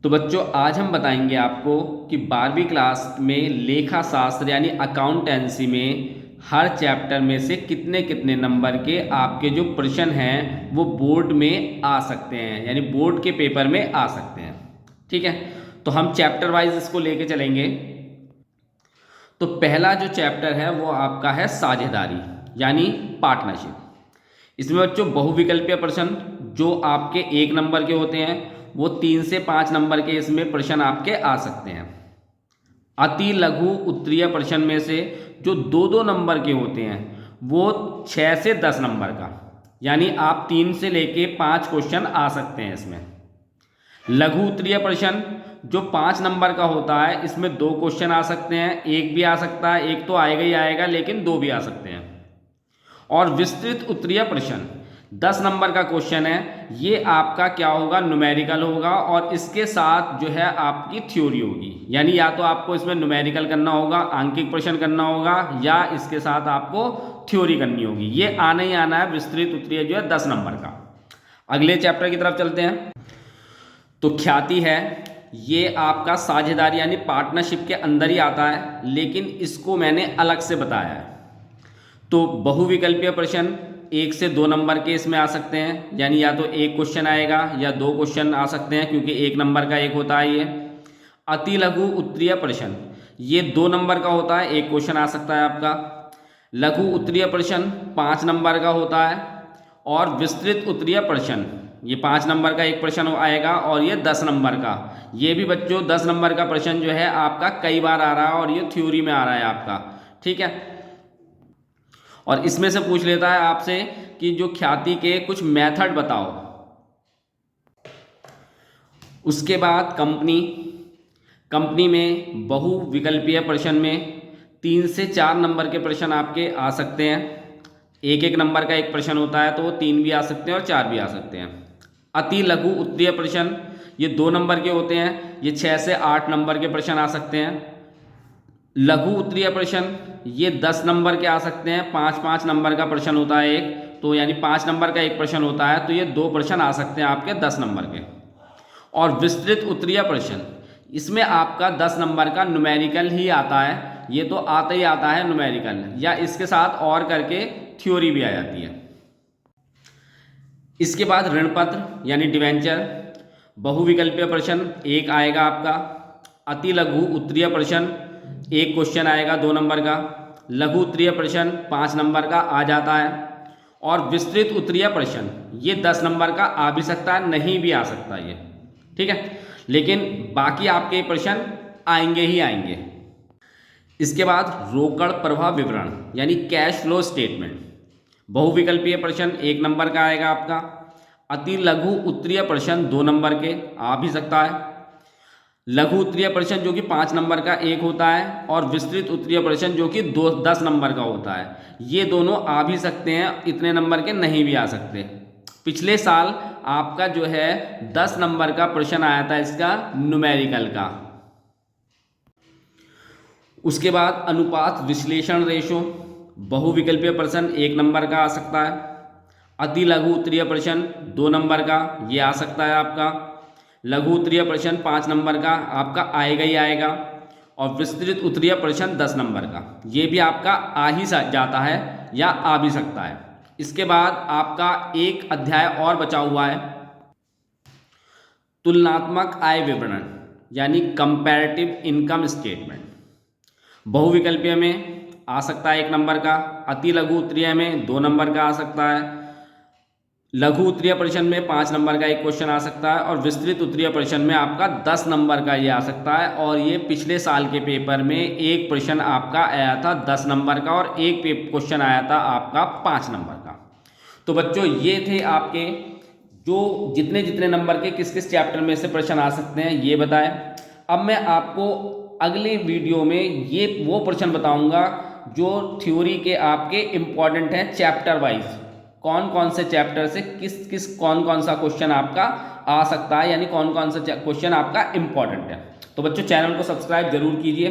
तो बच्चों आज हम बताएंगे आपको कि 12वीं क्लास में लेखा शास्त्र यानी अकाउंटेंसी में हर चैप्टर में से कितने कितने नंबर के आपके जो प्रश्न हैं वो बोर्ड में आ सकते हैं, यानी बोर्ड के पेपर में आ सकते हैं। ठीक है, तो हम चैप्टर वाइज इसको लेके चलेंगे। तो पहला जो चैप्टर है वो आपका है साझेदारी यानी पार्टनरशिप। इसमें बच्चों बहुविकल्पीय प्रश्न जो आपके 1 नंबर के होते हैं वो 3 से 5 नंबर के इसमें प्रश्न आपके आ सकते हैं। अति लघु उत्तरीय प्रश्न में से जो 2-2 नंबर के होते हैं वो 6 से 10 नंबर का, यानी आप 3 से लेके 5 क्वेश्चन आ सकते हैं इसमें। लघु उत्तरीय प्रश्न जो 5 नंबर का होता है इसमें 2 क्वेश्चन आ सकते हैं, एक भी आ सकता है, एक तो आएगा ही आएगा लेकिन 2 भी आ सकते हैं। और विस्तृत उत्तरीय प्रश्न 10 नंबर का क्वेश्चन है, ये आपका क्या होगा, न्यूमेरिकल होगा और इसके साथ जो है आपकी थ्योरी होगी, यानी या तो आपको इसमें न्यूमेरिकल करना होगा, आंकिक प्रश्न करना होगा, या इसके साथ आपको थ्योरी करनी होगी। ये आना ही आना है विस्तृत उत्तरीय जो है 10 नंबर का। अगले चैप्टर की तरफ चलते हैं। तो ख्याति है, ये आपका साझेदारी यानी पार्टनरशिप के अंदर ही आता है, लेकिन इसको मैंने अलग से बताया है। तो बहुविकल्पीय प्रश्न 1 से 2 नंबर के इसमें आ सकते हैं, यानी या तो एक क्वेश्चन आएगा या 2 क्वेश्चन आ सकते हैं, क्योंकि 1 नंबर का एक होता है ये। अति लघु उत्तरीय प्रश्न ये 2 नंबर का होता है, एक क्वेश्चन आ सकता है आपका। लघु उत्तरीय प्रश्न 5 नंबर का होता है। और विस्तृत उत्तरीय प्रश्न ये 5 नंबर का एक प्रश्न आएगा और ये 10 नंबर का। ये भी बच्चों 10 नंबर का प्रश्न जो है आपका कई बार आ रहा है और ये थ्योरी में आ रहा है आपका। ठीक है, और इसमें से पूछ लेता है आपसे कि जो ख्याति के कुछ मेथड बताओ। उसके बाद कंपनी में बहुविकल्पीय प्रश्न में 3 से 4 नंबर के प्रश्न आपके आ सकते हैं। एक नंबर का एक प्रश्न होता है तो वो 3 भी आ सकते हैं और 4 भी आ सकते हैं। अति लघु उत्तरीय प्रश्न ये 2 नंबर के होते हैं, ये 6 से 8 नंबर के प्रश्न आ सकते हैं। लघु उत्तरीय प्रश्न ये 10 नंबर के आ सकते हैं, 5-5 नंबर का प्रश्न होता है एक, तो यानी 5 नंबर का एक प्रश्न होता है, तो ये 2 प्रश्न आ सकते हैं आपके 10 नंबर के। और विस्तृत उत्तरीय प्रश्न इसमें आपका 10 नंबर का न्यूमेरिकल ही आता है, ये तो आता ही आता है न्यूमेरिकल, या इसके साथ और करके थ्योरी भी आ जाती है। इसके बाद ऋण पत्र यानी डिवेंचर, बहुविकल्पीय प्रश्न एक आएगा आपका। अति लघु उत्तरीय प्रश्न एक क्वेश्चन आएगा 2 नंबर का। लघु उत्तरीय प्रश्न 5 नंबर का आ जाता है। और विस्तृत उत्तरीय प्रश्न ये 10 नंबर का आ भी सकता है, नहीं भी आ सकता ये। ठीक है, लेकिन बाकी आपके प्रश्न आएंगे ही आएंगे। इसके बाद रोकड़ प्रवाह विवरण यानी कैश फ्लो स्टेटमेंट, बहुविकल्पीय प्रश्न 1 नंबर का आएगा आपका। अति लघु उत्तरीय प्रश्न 2 नंबर के आ भी सकता है। लघु उत्तरीय प्रश्न जो कि 5 नंबर का एक होता है, और विस्तृत उत्तरीय प्रश्न जो कि 10 नंबर का होता है, ये दोनों आ भी सकते हैं, इतने नंबर के नहीं भी आ सकते। पिछले साल आपका जो है 10 नंबर का प्रश्न आया था इसका न्यूमेरिकल का। उसके बाद अनुपात विश्लेषण रेशो, बहुविकल्पीय प्रश्न 1 नंबर का आ सकता है। अति लघु उत्तरीय प्रश्न 2 नंबर का ये आ सकता है आपका। लघु उत्तरीय प्रश्न 5 नंबर का आपका आएगा ही आएगा। और विस्तृत उत्तरीय प्रश्न 10 नंबर का ये भी आपका आ ही जाता है या आ भी सकता है। इसके बाद आपका एक अध्याय और बचा हुआ है, तुलनात्मक आय विवरण यानी कंपैरेटिव इनकम स्टेटमेंट। बहुविकल्पीय में आ सकता है 1 नंबर का। अति लघु उत्तरीय में 2 नंबर का आ सकता है। लघु उत्तरीय प्रश्न में 5 नंबर का एक क्वेश्चन आ सकता है। और विस्तृत उत्तरीय प्रश्न में आपका 10 नंबर का ये आ सकता है। और ये पिछले साल के पेपर में एक प्रश्न आपका आया था 10 नंबर का और एक क्वेश्चन आया था आपका 5 नंबर का। तो बच्चों ये थे आपके जो जितने जितने नंबर के किस किस चैप्टर में से प्रश्न आ सकते हैं ये बताएं। अब मैं आपको अगले वीडियो में ये वो प्रश्न बताऊंगा जो थ्योरी के आपके इम्पॉर्टेंट हैं चैप्टर वाइज, कौन कौन से चैप्टर से किस कौन कौन सा क्वेश्चन आपका आ सकता है, यानी कौन कौन सा क्वेश्चन आपका इम्पॉर्टेंट है। तो बच्चों चैनल को सब्सक्राइब जरूर कीजिए।